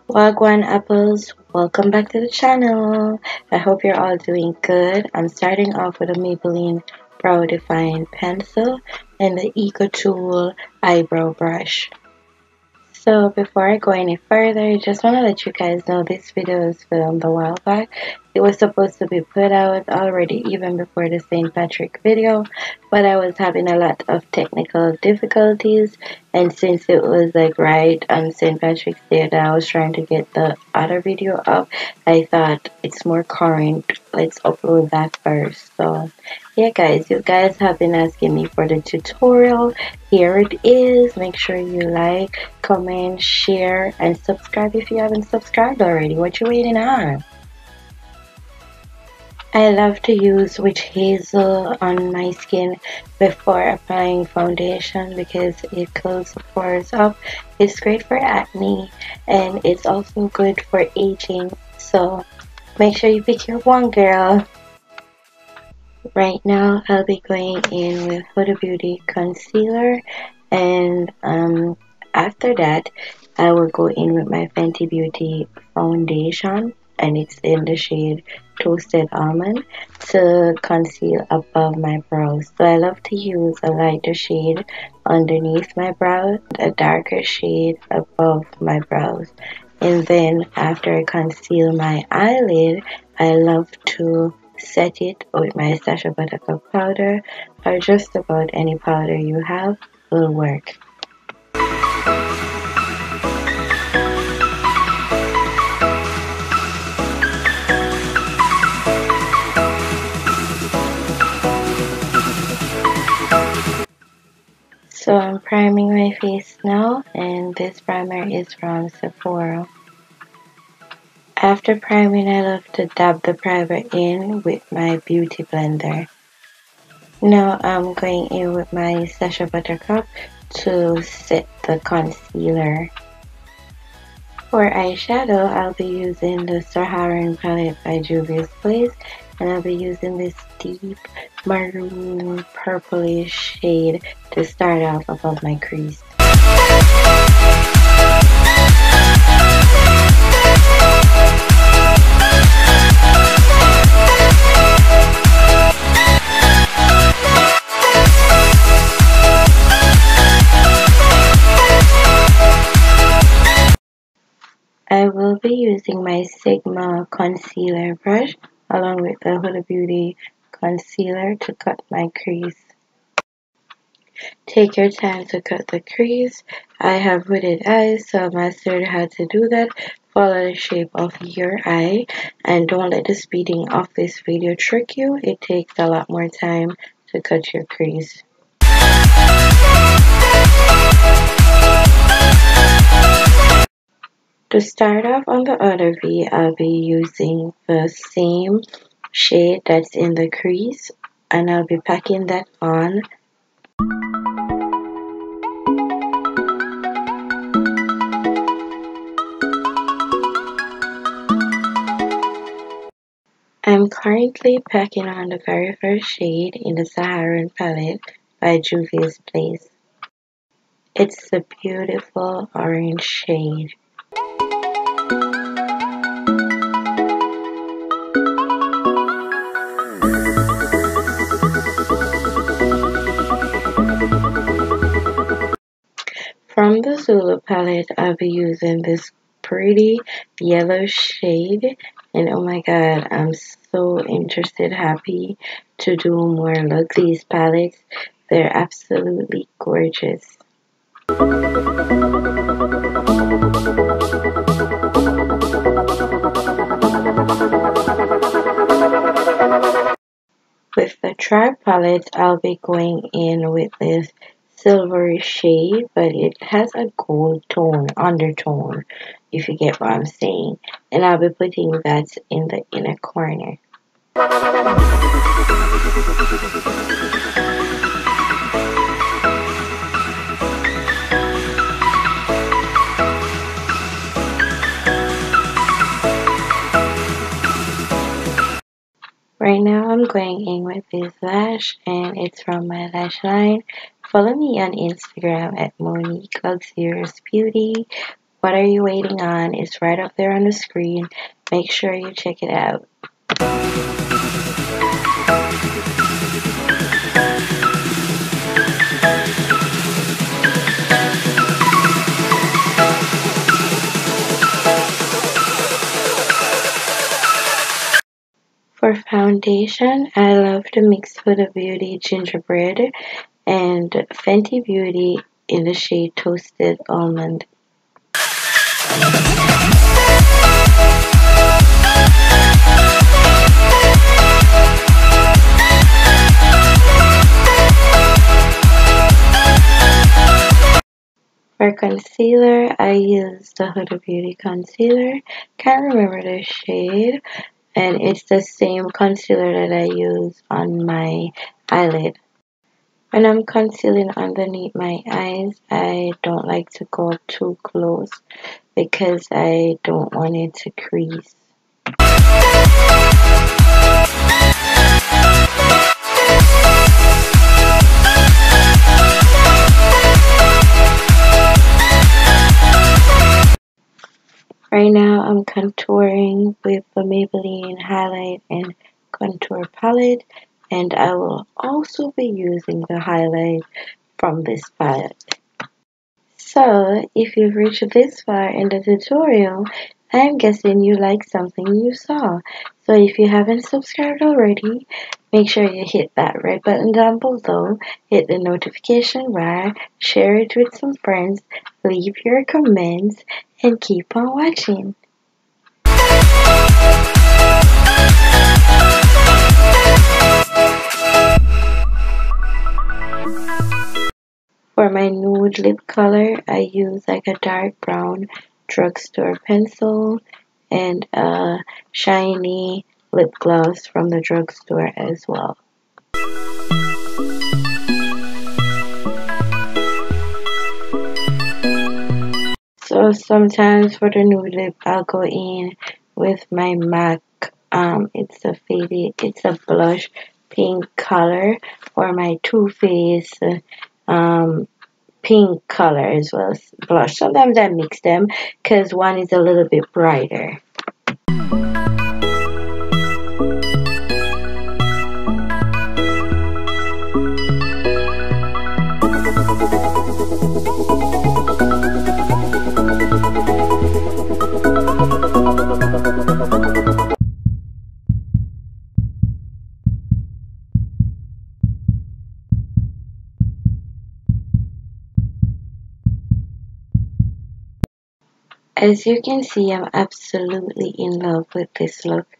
Wagwan apples, welcome back to the channel. I hope you're all doing good. I'm starting off with a Maybelline Brow Define pencil and the Eco Tool eyebrow brush. So before I go any further, I just want to let you guys know this video was filmed a while back. It was supposed to be put out already even before the St. Patrick video, but I was having a lot of technical difficulties, and since it was like right on St. Patrick's Day that I was trying to get the other video up, I thought it's more current, let's upload that first. So yeah guys, you guys have been asking me for the tutorial. Here it is. Make sure you like, comment, share, and subscribe if you haven't subscribed already. What you waiting on? I love to use witch hazel on my skin before applying foundation because it closes the pores up. It's great for acne and it's also good for aging. So make sure you pick your one, girl. Right now I'll be going in with Huda Beauty concealer, and after that I will go in with my Fenty Beauty foundation, and it's in the shade Toasted Almond, to conceal above my brows. So I love to use a lighter shade underneath my brow, a darker shade above my brows, and then after I conceal my eyelid, I love to set it with my Sacha Buttercup powder, or just about any powder you have will work. So I'm priming my face now, and this primer is from Sephora. After priming, I love to dab the primer in with my beauty blender. Now I'm going in with my Sacha Buttercup to set the concealer. For eyeshadow, I'll be using the Saharan palette by Juvias, and I'll be using this deep maroon purplish shade to start off above my crease. I will be using my Sigma concealer brush along with the Huda Beauty concealer to cut my crease. Take your time to cut the crease. I have hooded eyes, so I mastered how to do that. Follow the shape of your eye, and don't let the speeding of this video trick you. It takes a lot more time to cut your crease. To start off on the other V, I'll be using the same shade that's in the crease, and I'll be packing that on. I'm currently packing on the very first shade in the Saharan palette by Juvias. It's the beautiful orange shade. From the Zulu palette, I'll be using this pretty yellow shade, and oh my god, I'm so interested, happy to do more looks. These palettes, they're absolutely gorgeous. With the Tribe palette, I'll be going in with this silvery shade, but it has a gold tone, undertone, if you get what I'm saying. And I'll be putting that in the inner corner. Right now I'm going in with this lash, and it's from my lash line. Follow me on Instagram at Monique Luxurious Beauty. what are you waiting on? It's right up there on the screen. Make sure you check it out. For foundation, I love to mix Huda Beauty Gingerbread and Fenty Beauty in the shade Toasted Almond. For concealer, I use the Huda Beauty concealer. Can't remember the shade. And it's the same concealer that I use on my eyelid. When I'm concealing underneath my eyes, I don't like to go too close because I don't want it to crease. Right now I'm contouring with the Maybelline Highlight and Contour Palette, and I will also be using the highlight from this palette. So, if you've reached this far in the tutorial, I'm guessing you like something you saw. So if you haven't subscribed already, make sure you hit that red button down below, hit the notification bar, share it with some friends, leave your comments, and keep on watching. For my nude lip color, I use like a dark brown drugstore pencil and a shiny lip gloss from the drugstore as well. So sometimes for the nude lip, I'll go in with my MAC. It's a blush pink color, or my Too Faced pink color as well as blush. Sometimes I mix them because one is a little bit brighter. As you can see, I'm absolutely in love with this look.